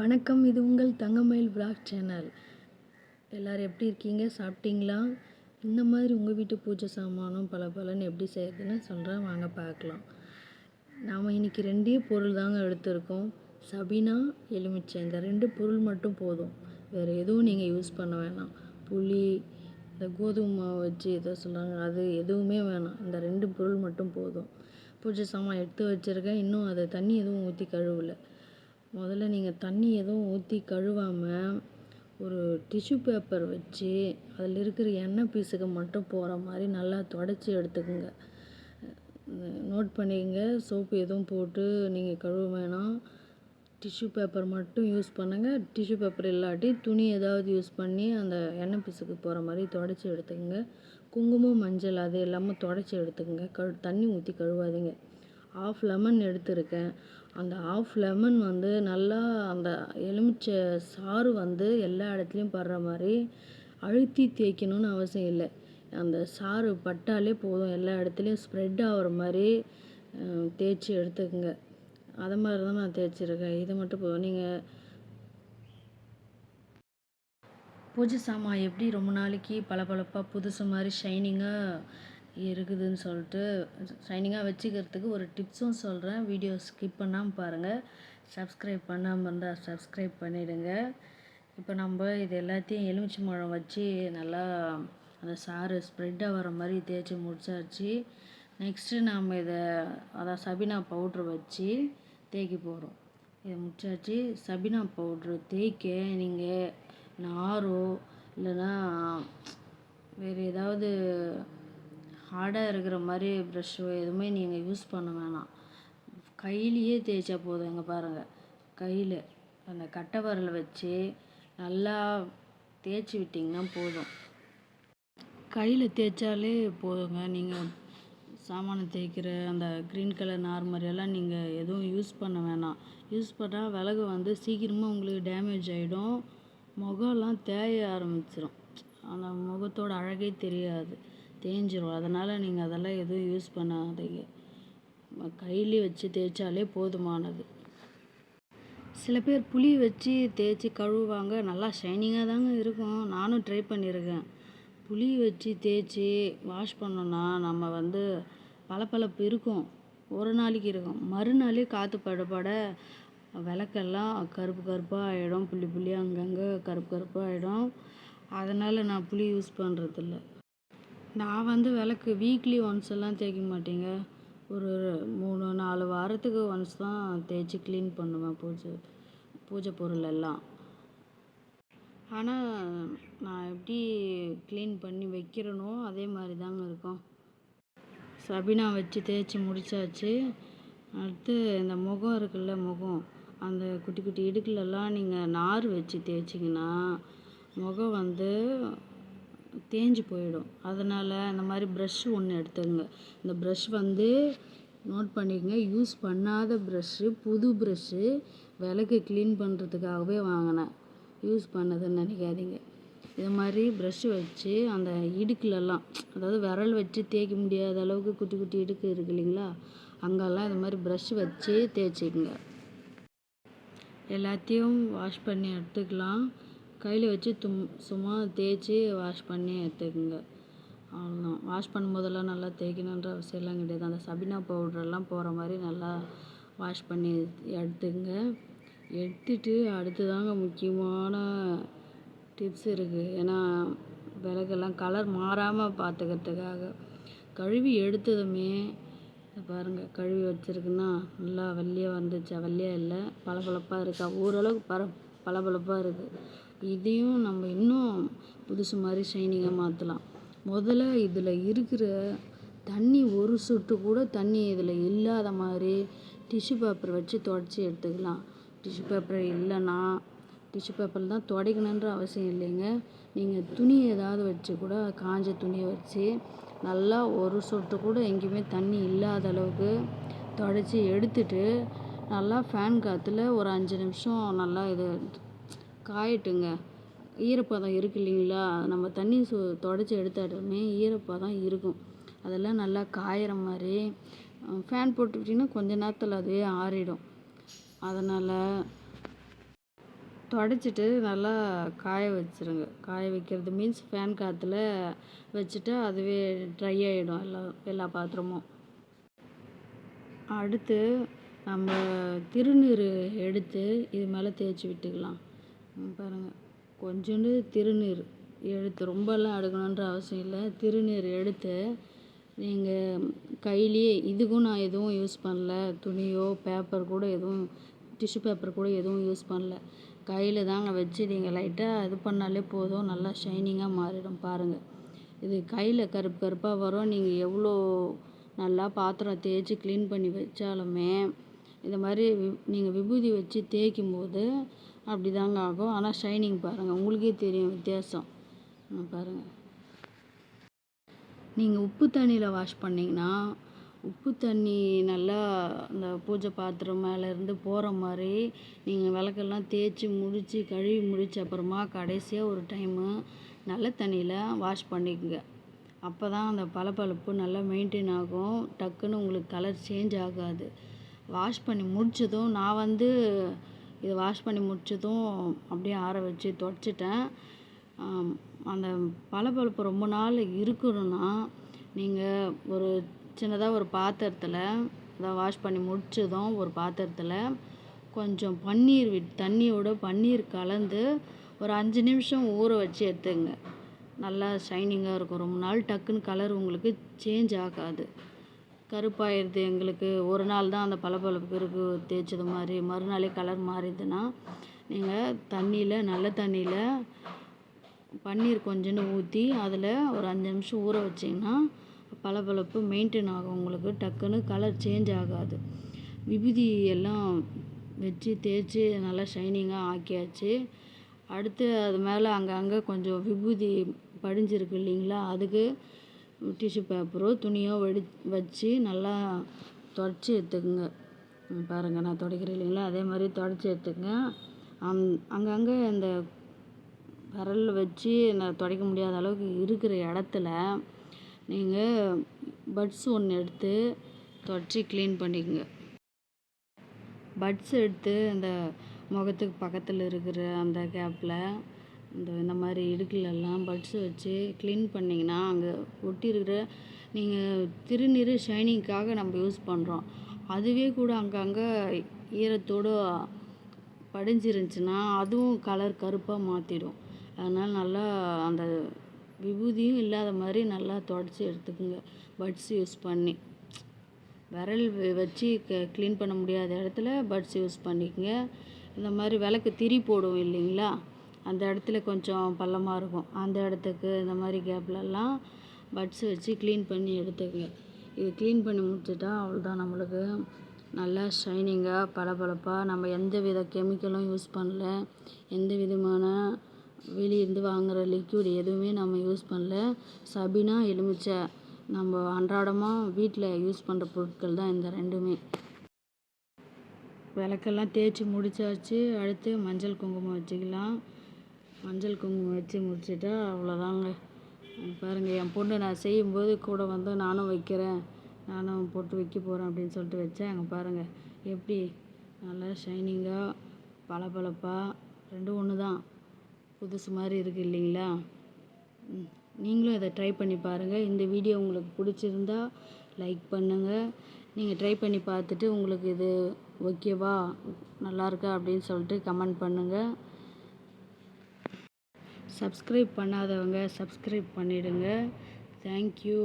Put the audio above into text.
வணக்கம். இது உங்கள் தங்கமயில் விலாக் சேனல். எல்லோரும் எப்படி இருக்கீங்க? சாப்பிட்டீங்களா? இந்த மாதிரி உங்கள் வீட்டு பூஜை சாமானும் பலன்னு எப்படி செய்கிறதுன்னு சொல்கிறேன், வாங்க பார்க்கலாம். நாம் இன்றைக்கி 2 பொருள் தாங்க எடுத்திருக்கோம். சபீனா, எலுமிச்சை. இந்த 2 பொருள் மட்டும் போதும். வேறு எதுவும் நீங்கள் யூஸ் பண்ண வேணாம். புளி, இந்த கோதுமை மாவு வச்சு எதோ சொல்கிறாங்க, அது எதுவுமே வேணாம். இந்த 2 பொருள் மட்டும் போதும். பூஜை சாமான் எடுத்து வச்சுருக்கேன். இன்னும் அதை தண்ணி எதுவும் ஊற்றி கழுவலை. முதல்ல நீங்கள் தண்ணி எதுவும் ஊற்றி கழுவாமல் ஒரு டிஷ்யூ பேப்பர் வச்சு அதில் இருக்கிற எண்ணெய் பீஸுக்கு மட்டும் போகிற மாதிரி நல்லா துடைச்சி எடுத்துக்கோங்க. நோட் பண்ணிக்கங்க. சோப்பு எதுவும் போட்டு நீங்கள் கழுவ வேணாம். டிஷ்யூ பேப்பர் மட்டும் யூஸ் பண்ணுங்கள். டிஷ்யூ பேப்பர் இல்லாட்டி துணி ஏதாவது யூஸ் பண்ணி அந்த எண்ணெய் பீஸுக்கு போகிற மாதிரி துடைச்சி எடுத்துக்கோங்க. குங்குமம், மஞ்சள் அது எல்லாமே துடைச்சி எடுத்துக்கோங்க. தண்ணி ஊற்றி கழுவாதீங்க. 1/2 லெமன் எடுத்திருக்கேன். அந்த 1/2 லெமன் நல்லா அந்த எலுமிச்சை சாறு எல்லா இடத்துலையும் படுற மாதிரி அழுத்தி தேய்க்கணும்னு அவசியம் இல்லை. அந்த சாறு பட்டாலே போதும், எல்லா இடத்துலையும் ஸ்ப்ரெட் ஆகிற மாதிரி தேய்ச்சி எடுத்துக்கோங்க. அது மாதிரி தான் நான் தேய்ச்சிருக்கேன். இது மட்டும் போதும். நீங்கள் பூஜை சாமான் எப்படி ரொம்ப நாளைக்கு பளபளப்பாக புதுசு மாதிரி ஷைனிங்காக இருக்குதுன்னு சொல்லிட்டு ஷைனிங்காக வச்சுக்கிறதுக்கு ஒரு டிப்ஸும் சொல்கிறேன். வீடியோ ஸ்கிப் பண்ணாமல் பாருங்கள். சப்ஸ்கிரைப் பண்ணாமல் இருந்தால் சப்ஸ்கிரைப் பண்ணிவிடுங்க. இப்போ நம்ம இது எல்லாத்தையும் எலுமிச்சை பழம் வச்சு நல்லா அந்த சாறு ஸ்ப்ரெட்டாக வர மாதிரி தேய்ச்சி முடிச்சாச்சு. நெக்ஸ்ட்டு நாம் அதான் சபீனா பவுட்ரு வச்சு தேய்க்க போகிறோம். இதை முடிச்சாச்சு. சபீனா பவுட்ரு தேய்க்க நீங்கள் நாரோ இல்லைன்னா வேறு ஏதாவது ஹார்டாக இருக்கிற மாதிரி ப்ரஷ்ஷோ எதுவுமே நீங்கள் யூஸ் பண்ண வேணாம். கையிலையே தேய்ச்சா போதும். இங்கே பாருங்கள், கையில் அந்த கட்டை விரலை வச்சு நல்லா தேய்ச்சி விட்டிங்கன்னா போதும். கையில் தேய்ச்சாலே போதுங்க. நீங்கள் சாமானை தேய்க்கிற அந்த க்ரீன் கலர் நார் மாதிரியெல்லாம் நீங்கள் எதுவும் யூஸ் பண்ண வேணாம். யூஸ் பண்ணால் விறகு சீக்கிரமாக உங்களுக்கு டேமேஜ் ஆகிடும். முகம்லாம் தேய ஆரம்பிச்சிடும். அந்த முகத்தோட அழகே தெரியாது, தேஞ்சிரும். அதனால் நீங்கள் அதெல்லாம் எதுவும் யூஸ் பண்ணாதீங்க. கையிலே வச்சு தேய்ச்சாலே போதுமானது. சில பேர் புளி வச்சு தேய்ச்சி கழுவுவாங்க. நல்லா ஷைனிங்காக தாங்க இருக்கும். நானும் ட்ரை பண்ணியிருக்கேன். புளி வச்சு தேய்ச்சி வாஷ் பண்ணோன்னா நம்ம பளபளப்பு இருக்கும், ஒரு நாளைக்கு இருக்கும். மறுநாளே காற்று பட விளக்கெல்லாம் கருப்பாக ஆகிடும். புள்ளியாக அங்கங்கே கருப்பாக ஆகிடும். அதனால் நான் புளி யூஸ் பண்ணுறதில்ல. நான் விளக்கு வீக்லி ஒன்ஸ் எல்லாம் தேய்க்க மாட்டேங்க. ஒரு 3-4 வாரத்துக்கு ஒன்ஸ் தான் தேய்ச்சி க்ளீன் பண்ணுவேன் பூஜை பொருள் எல்லாம். ஆனால் நான் எப்படி க்ளீன் பண்ணி வைக்கிறேனோ அதே மாதிரி தாங்க இருக்கும். சபீனா வச்சு தேய்ச்சி முடித்தாச்சு. அடுத்து இந்த முகம் இருக்குல்ல, அந்த குட்டி குட்டி இடுக்குலெல்லாம் நீங்கள் நார் வச்சு தேய்ச்சிங்கன்னா முகம் தேஞ்சு போயிடும். அதனால் இந்த மாதிரி ப்ரஷ் ஒன்று எடுத்துங்க. இந்த ப்ரஷ் நோட் பண்ணிக்கங்க, யூஸ் பண்ணாத ப்ரஷ்ஷு, புது ப்ரஷ்ஷு. விளக்கு க்ளீன் பண்ணுறதுக்காகவே வாங்கினேன், யூஸ் பண்ணதுன்னு நினைக்காதீங்க. இது மாதிரி ப்ரஷ்ஷு வச்சு அந்த இடுக்குலெல்லாம், அதாவது விரல் வச்சு தேய்க்க முடியாத அளவுக்கு குட்டி குட்டி இடுக்கு இருக்கு இல்லைங்களா, அங்கெல்லாம் இது மாதிரி ப்ரஷ் வச்சு தேய்ச்சிக்கங்க. எல்லாத்தையும் வாஷ் பண்ணி எடுத்துக்கலாம். கையில் வச்சு சும்மா தேய்ச்சி வாஷ் பண்ணி எடுத்துக்கோங்க. அவ்வளோதான். வாஷ் பண்ணும்போதெல்லாம் நல்லா தேய்க்கணுன்ற அவசியம்லாம் கிடையாது. அந்த சபீனா பவுட்ரெல்லாம் போகிற மாதிரி நல்லா வாஷ் பண்ணி எடுத்துக்கங்க. எடுத்துட்டு அடுத்து தாங்க முக்கியமான டிப்ஸ் இருக்குது. ஏன்னா விளக்கெல்லாம் கலர் மாறாமல் பார்த்துக்கிறதுக்காக கழுவி எடுத்ததுமே பாருங்கள், கழுவி வச்சுருக்குன்னா நல்லா வெள்ளையாக வந்துச்சா? வெள்ளையாக இல்லை, பளபளப்பாக இருக்கா? ஓரளவுக்கு பளபளப்பாக இருக்குது. இதையும் நம்ம இன்னும் புதுசு மாதிரி ஷைனிங்காக மாற்றலாம். முதல்ல இதில் இருக்கிற தண்ணி ஒரு சொட்டு கூட தண்ணி இதில் இல்லாத மாதிரி டிஷ்யூ பேப்பர் வச்சு துடைச்சி எடுத்துக்கலாம். டிஷ்யூ பேப்பர் இல்லைன்னா டிஷ்யூ பேப்பரில் தான் துடைக்கணுன்ற அவசியம் இல்லைங்க. நீங்கள் துணி ஏதாவது வச்சு கூட, காஞ்ச துணியை வச்சு நல்லா ஒரு சொட்டு கூட எங்கேயுமே தண்ணி இல்லாத அளவுக்கு துடைச்சி எடுத்துட்டு நல்லா ஃபேன் காற்றுல ஒரு 5 நிமிஷம் நல்லா இது காயட்டுங்க. ஈரப்பதம் இருக்கு இல்லைங்களா, நம்ம தண்ணி துடைச்சி எடுத்தாலுமே ஈரப்பதம் இருக்கும். அதெல்லாம் நல்லா காயிற மாதிரி ஃபேன் போட்டுக்கிட்டிங்கன்னா கொஞ்ச நேரத்தில் அதுவே ஆறிடும். அதனால் துடைச்சிட்டு நல்லா காய வச்சுருங்க. காய வைக்கிறது மீன்ஸ் ஃபேன் காற்றுல வச்சுட்டா அதுவே ட்ரை ஆகிடும் எல்லா பாத்திரமும். அடுத்து நம்ம திருநீர் எடுத்து இது மேலே தேய்ச்சி விட்டுக்கலாம். பாருங்கள், கொஞ்சோண்டு திருநீர் எடுத்து ரொம்பலாம் எடுக்கணுன்ற அவசியம் இல்லை. திருநீர் எடுத்து நீங்கள் கையிலேயே, இதுக்கும் நான் எதுவும் யூஸ் பண்ணல, துணியோ பேப்பர் கூட எதுவும், டிஷ்யூ பேப்பர் கூட எதுவும் யூஸ் பண்ணல. கையில் தாங்க வச்சு நீங்கள் லைட்டாக இது பண்ணாலே போதும், நல்லா ஷைனிங்காக மாறிடும். பாருங்கள், இது கையில் கருப்பு கருப்பாக வரும். நீங்கள் எவ்வளோ நல்லா பாத்திரம் தேய்ச்சி க்ளீன் பண்ணி வச்சாலுமே இந்த மாதிரி நீங்கள் விபூதி வச்சு தேய்க்கும் போது அப்படி தாங்க ஆகும். ஆனால் ஷைனிங் பாருங்கள், உங்களுக்கே தெரியும் வித்தியாசம். பாருங்கள், நீங்கள் உப்பு தண்ணியில் வாஷ் பண்ணிங்கன்னா உப்பு தண்ணி நல்லா அந்த பூஜை பாத்திரம் மேலேருந்து போகிற மாதிரி நீங்கள் விளக்கெல்லாம் தேய்ச்சி முடித்து கழுவி முடித்த அப்புறமா கடைசியாக ஒரு டைமு நல்ல தண்ணியில் வாஷ் பண்ணிக்கோங்க. அப்போ தான் அந்த பளபளப்பு நல்லா மெயின்டைன் ஆகும். டக்குன்னு உங்களுக்கு கலர் சேஞ்ச் ஆகாது. வாஷ் பண்ணி முடித்ததும் நான் இதை வாஷ் பண்ணி முடித்ததும் அப்படியே ஆற வச்சு துடைச்சிட்டேன். அந்த பளபளப்பு ரொம்ப நாள் இருக்கணும்னா நீங்கள் ஒரு சின்னதாக ஒரு பாத்திரத்தில், அதை வாஷ் பண்ணி முடித்ததும் ஒரு பாத்திரத்தில் கொஞ்சம் தண்ணியோட பன்னீர் கலந்து ஒரு 5 நிமிஷம் ஊற வச்சு எடுத்துங்க. நல்லா ஷைனிங்காக இருக்கும். ரொம்ப நாள் டக்குன்னு கலர் உங்களுக்கு சேஞ்ச் ஆகாது. கருப்பாயிடுது எங்களுக்கு, ஒரு நாள் தான் அந்த பளபளப்பு இருக்குது தேய்ச்சது மாதிரி, மறுநாளே கலர் மாறிடுதுன்னா நீங்கள் நல்ல தண்ணியில் பன்னீர் கொஞ்சோண்டு ஊற்றி அதில் ஒரு 5 நிமிஷம் ஊற வச்சிங்கன்னா பளபளப்பு மெயின்டைன் ஆகும். உங்களுக்கு டக்குன்னு கலர் சேஞ்ச் ஆகாது. விபூதி எல்லாம் வச்சு தேய்ச்சி நல்லா ஷைனிங்காக ஆக்கியாச்சு. அடுத்து அது மேலே அங்கங்கே கொஞ்சம் விபூதி படிஞ்சிருக்கு இல்லைங்களா, அதுக்கு டிஷ்யூ பேப்பரோ துணியோ வச்சு நல்லா துடைச்சி எடுத்துக்குங்க. பாருங்கள், நான் துடைக்கிறேன் இல்லைங்களா, அதே மாதிரி துடைச்சி எடுத்துக்கங்க. அங்கங்கே அந்த விரலில் வச்சு நான் துடைக்க முடியாத அளவுக்கு இருக்கிற இடத்துல நீங்கள் பட்ஸ் ஒன்று எடுத்து துடைச்சி க்ளீன் பண்ணிக்கோங்க. பட்ஸ் எடுத்து அந்த முகத்துக்கு பக்கத்தில் இருக்கிற அந்த கேப்பில் இந்த மாதிரி இடுக்குலெல்லாம் பட்ஸ் வச்சு க்ளீன் பண்ணிங்கன்னா அங்கே ஒட்டி இருக்கிற, நீங்கள் திருநீர் ஷைனிங்காக நம்ம யூஸ் பண்ணுறோம், அதுவே கூட அங்கங்கே ஈரத்தோடு படிஞ்சிருந்துச்சுன்னா அதுவும் கலர் கருப்பாக மாற்றிடும். அதனால் நல்லா அந்த விபூதியும் இல்லாத மாதிரி நல்லா துடைச்சி எடுத்துக்குங்க பட்ஸ் யூஸ் பண்ணி. விரல் வச்சு க்ளீன் பண்ண முடியாத இடத்துல பட்ஸ் யூஸ் பண்ணிக்கங்க. இந்த மாதிரி விளக்கு திரி போடுவோம் இல்லைங்களா, அந்த இடத்துல கொஞ்சம் பள்ளமாக இருக்கும், அந்த இடத்துக்கு இந்த மாதிரி கேப்லலாம் பட்ஸ் வச்சு க்ளீன் பண்ணி எடுத்துக்கங்க. இது க்ளீன் பண்ணி முடிச்சுட்டா அவ்வளோதான், நம்மளுக்கு நல்லா ஷைனிங்காக பளபளப்பாக. நம்ம எந்த வித கெமிக்கலும் யூஸ் பண்ணல, எந்த விதமான வெளியிருந்து வாங்குகிற லிக்விட் எதுவுமே நம்ம யூஸ் பண்ணல. சபீனா எலுமிச்சை நம்ம அன்றாடமாக வீட்டில் யூஸ் பண்ணுற பொருட்கள் தான் இந்த ரெண்டுமே. விளக்கெல்லாம் தேய்ச்சி முடிச்சாச்சு. அடுத்து மஞ்சள் குங்குமம் வச்சுக்கலாம். மஞ்சள் குங்குமம் வச்சு முடிச்சுட்டா அவ்வளோதாங்க. பாருங்கள், என் பொண்ணு நான் செய்யும்போது கூட நானும் வைக்கிறேன், நானும் போட்டு வைக்க போகிறேன் அப்படின்னு சொல்லிட்டு வச்சேன். அங்கே பாருங்கள் எப்படி நல்லா ஷைனிங்காக பளபளப்பாக ரெண்டும் ஒன்று தான், புதுசு மாதிரி இருக்குது இல்லைங்களா. நீங்களும் இதை ட்ரை பண்ணி பாருங்கள். இந்த வீடியோ உங்களுக்கு பிடிச்சிருந்தா லைக் பண்ணுங்கள். நீங்கள் ட்ரை பண்ணி பார்த்துட்டு உங்களுக்கு இது ஓகேவா, நல்லாயிருக்கா அப்படின்னு சொல்லிட்டு கமெண்ட் பண்ணுங்கள். சப்ஸ்கிரைப் பண்ணாதவங்க சப்ஸ்கிரைப் பண்ணிவிடுங்க. தேங்க்யூ.